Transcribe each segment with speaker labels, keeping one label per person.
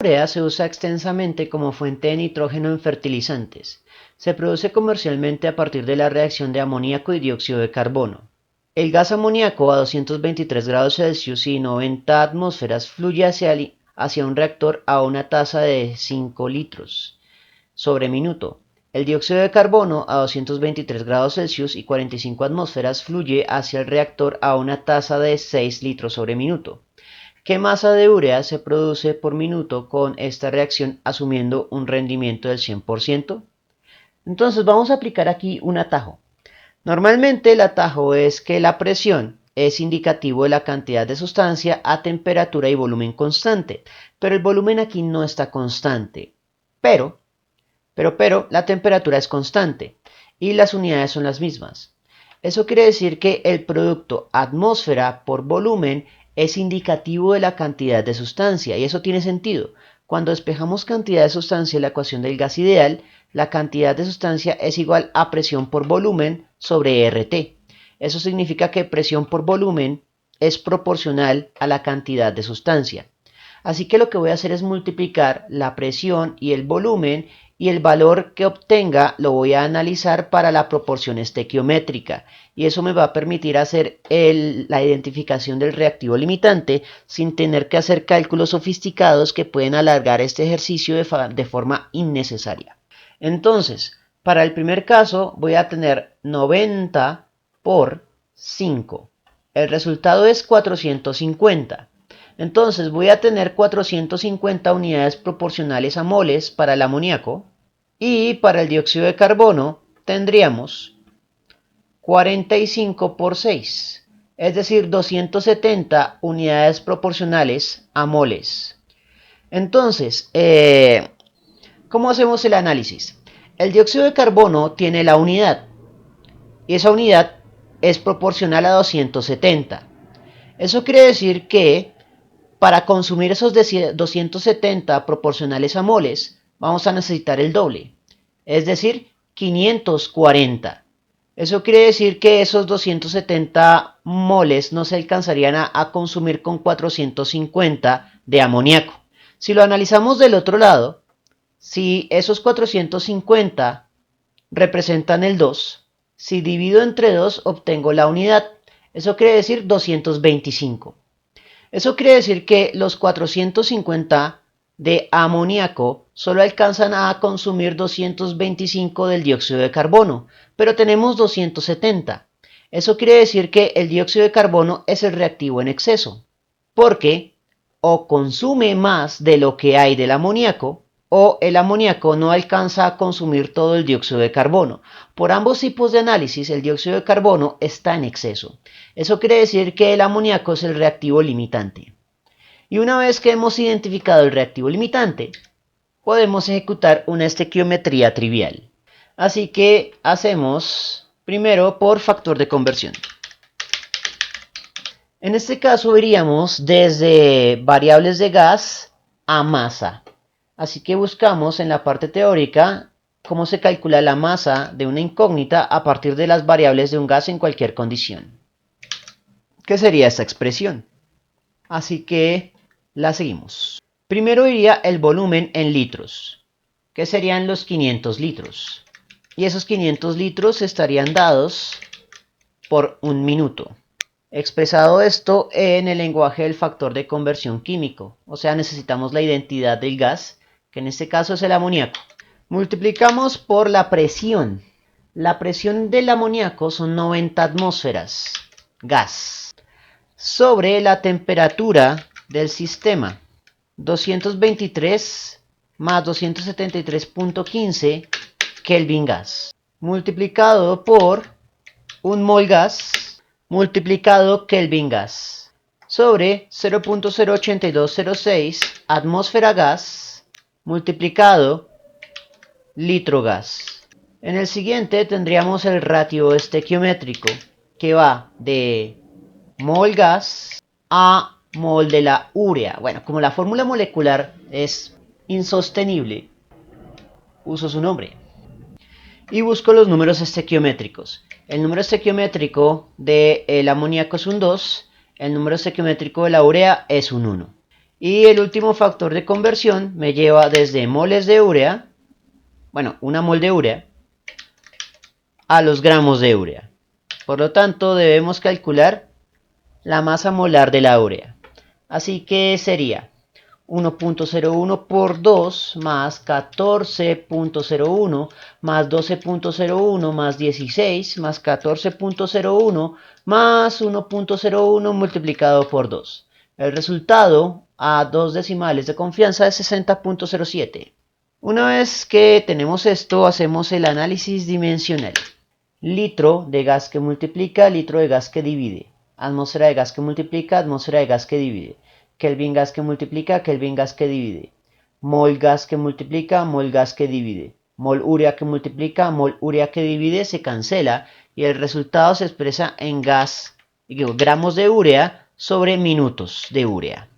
Speaker 1: La urea se usa extensamente como fuente de nitrógeno en fertilizantes. Se produce comercialmente a partir de la reacción de amoníaco y dióxido de carbono. El gas amoníaco a 223 grados Celsius y 90 atmósferas fluye hacia un reactor a una tasa de 5 litros sobre minuto. El dióxido de carbono a 223 grados Celsius y 45 atmósferas fluye hacia el reactor a una tasa de 6 litros sobre minuto. ¿Qué masa de urea se produce por minuto con esta reacción asumiendo un rendimiento del 100%? Entonces vamos a aplicar aquí un atajo. Normalmente el atajo es que la presión es indicativo de la cantidad de sustancia a temperatura y volumen constante, pero el volumen aquí no está constante. Pero la temperatura es constante y las unidades son las mismas. Eso quiere decir que el producto atmósfera por volumen es indicativo de la cantidad de sustancia, y eso tiene sentido. Cuando despejamos cantidad de sustancia en la ecuación del gas ideal, la cantidad de sustancia es igual a presión por volumen sobre RT. Eso significa que presión por volumen es proporcional a la cantidad de sustancia. Así que lo que voy a hacer es multiplicar la presión y el volumen, y el valor que obtenga lo voy a analizar para la proporción estequiométrica, y eso me va a permitir hacer la identificación del reactivo limitante sin tener que hacer cálculos sofisticados que pueden alargar este ejercicio de forma innecesaria. Entonces, para el primer caso voy a tener 90 por 5. El resultado es 450. Entonces voy a tener 450 unidades proporcionales a moles para el amoníaco, y para el dióxido de carbono tendríamos 45 por 6, es decir, 270 unidades proporcionales a moles. Entonces, ¿cómo hacemos el análisis? El dióxido de carbono tiene la unidad, y esa unidad es proporcional a 270. Eso quiere decir que para consumir esos 270 proporcionales a moles, vamos a necesitar el doble, es decir, 540. Eso quiere decir que esos 270 moles no se alcanzarían a consumir con 450 de amoníaco. Si lo analizamos del otro lado, si esos 450 representan el 2, si divido entre 2 obtengo la unidad. Eso quiere decir 225. Eso quiere decir que los 450 de amoníaco solo alcanzan a consumir 225 del dióxido de carbono, pero tenemos 270. Eso quiere decir que el dióxido de carbono es el reactivo en exceso, porque o consume más de lo que hay del amoníaco, o el amoníaco no alcanza a consumir todo el dióxido de carbono. Por ambos tipos de análisis, el dióxido de carbono está en exceso. Eso quiere decir que el amoníaco es el reactivo limitante. Y una vez que hemos identificado el reactivo limitante, podemos ejecutar una estequiometría trivial. Así que hacemos primero por factor de conversión. En este caso iríamos desde variables de gas a masa. Así que buscamos en la parte teórica cómo se calcula la masa de una incógnita a partir de las variables de un gas en cualquier condición. ¿Qué sería esta expresión? Así que la seguimos. Primero iría el volumen en litros, que serían los 500 litros. Y esos 500 litros estarían dados por un minuto. Expresado esto en el lenguaje del factor de conversión químico, o sea, necesitamos la identidad del gas, que en este caso es el amoníaco. Multiplicamos por la presión. La presión del amoníaco son 90 atmósferas, gas, sobre la temperatura del sistema, 223 más 273.15 Kelvin gas, multiplicado por un mol gas, multiplicado Kelvin gas, sobre 0.08206 atmósfera gas, multiplicado litro gas. En el siguiente tendríamos el ratio estequiométrico, que va de mol gas a mol de la urea. Bueno, como la fórmula molecular es insostenible, uso su nombre. Y busco los números estequiométricos. El número estequiométrico del amoníaco es un 2, el número estequiométrico de la urea es un 1. Y el último factor de conversión me lleva desde moles de urea, bueno, una mol de urea, a los gramos de urea. Por lo tanto, debemos calcular la masa molar de la urea. Así que sería 1.01 por 2 más 14.01 más 12.01 más 16 más 14.01 más 1.01 multiplicado por 2. El resultado a dos decimales de confianza es 60.07. Una vez que tenemos esto, hacemos el análisis dimensional. Litro de gas que multiplica, litro de gas que divide. Atmósfera de gas que multiplica, atmósfera de gas que divide. Kelvin gas que multiplica, Kelvin gas que divide. Mol gas que multiplica, mol gas que divide. Mol urea que multiplica, mol urea que divide, se cancela y el resultado se expresa en gramos de urea sobre minutos de urea,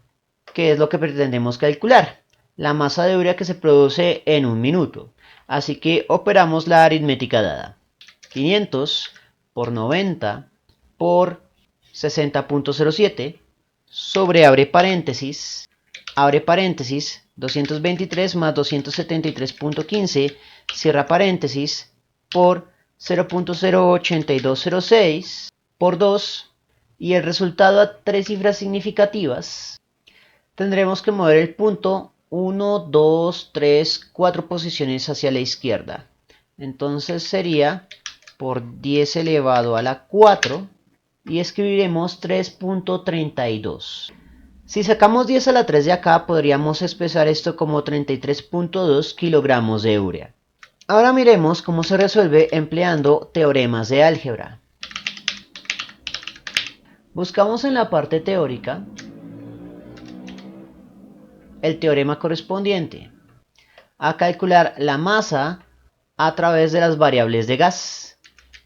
Speaker 1: que es lo que pretendemos calcular, la masa de urea que se produce en un minuto. Así que operamos la aritmética dada. 500 por 90 por 60.07 sobre abre paréntesis 223 más 273.15 cierra paréntesis por 0.08206 por 2 y el resultado a tres cifras significativas. Tendremos que mover el punto 1, 2, 3, 4 posiciones hacia la izquierda. Entonces sería por 10 elevado a la 4 y escribiremos 3.32. Si sacamos 10 a la 3 de acá, podríamos expresar esto como 33.2 kilogramos de urea. Ahora miremos cómo se resuelve empleando teoremas de álgebra. Buscamos en la parte teórica el teorema correspondiente a calcular la masa a través de las variables de gas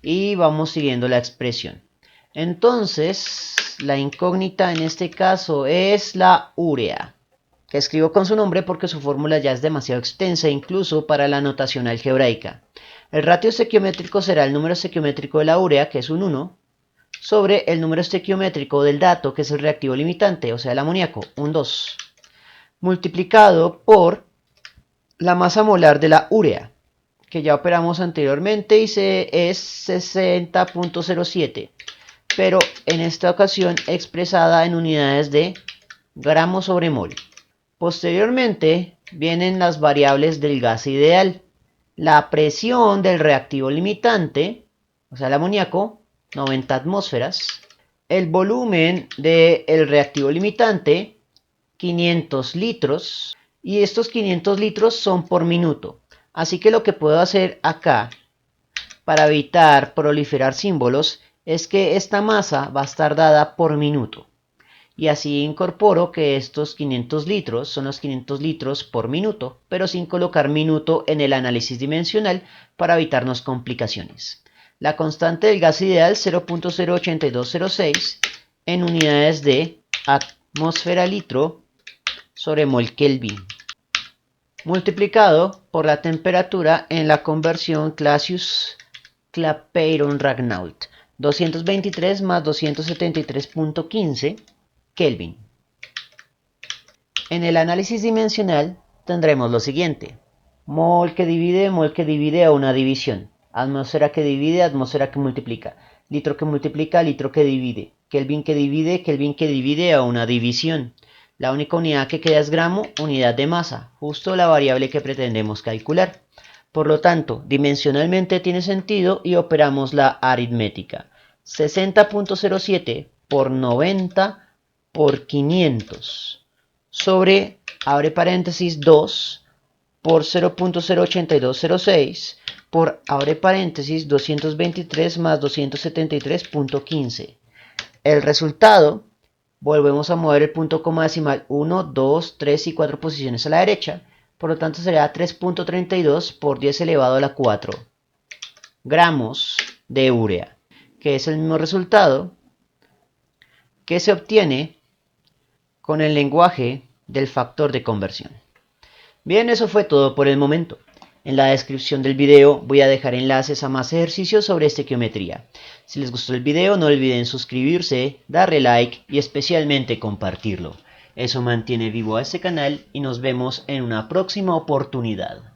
Speaker 1: y vamos siguiendo la expresión. Entonces, la incógnita en este caso es la urea, que escribo con su nombre porque su fórmula ya es demasiado extensa incluso para la notación algebraica. El ratio estequiométrico será el número estequiométrico de la urea, que es un 1, sobre el número estequiométrico del dato, que es el reactivo limitante, o sea el amoníaco, un 2, multiplicado por la masa molar de la urea, que ya operamos anteriormente y es 60.07, pero en esta ocasión expresada en unidades de gramos sobre mol. Posteriormente vienen las variables del gas ideal, la presión del reactivo limitante, o sea el amoníaco, 90 atmósferas, el volumen del reactivo limitante, 500 litros, y estos 500 litros son por minuto. Así que lo que puedo hacer acá para evitar proliferar símbolos es que esta masa va a estar dada por minuto. Y así incorporo que estos 500 litros son los 500 litros por minuto, pero sin colocar minuto en el análisis dimensional para evitarnos complicaciones. La constante del gas ideal 0.08206 en unidades de atmósfera litro sobre mol Kelvin, multiplicado por la temperatura en la conversión Clapeyron-Ragnall, 223 más 273.15 Kelvin. En el análisis dimensional tendremos lo siguiente: mol que divide a una división, atmósfera que divide, atmósfera que multiplica, litro que multiplica, litro que divide, Kelvin que divide a una división. La única unidad que queda es gramo, unidad de masa, justo la variable que pretendemos calcular. Por lo tanto, dimensionalmente tiene sentido y operamos la aritmética. 60.07 por 90 por 500 sobre, abre paréntesis, 2 por 0.08206 por, abre paréntesis, 223 más 273.15. El resultado, volvemos a mover el punto coma decimal 1, 2, 3 y 4 posiciones a la derecha. Por lo tanto será 3.32 por 10 elevado a la 4 gramos de urea, que es el mismo resultado que se obtiene con el lenguaje del factor de conversión. Bien, eso fue todo por el momento. En la descripción del video voy a dejar enlaces a más ejercicios sobre estequiometría. Si les gustó el video no olviden suscribirse, darle like y especialmente compartirlo. Eso mantiene vivo a este canal y nos vemos en una próxima oportunidad.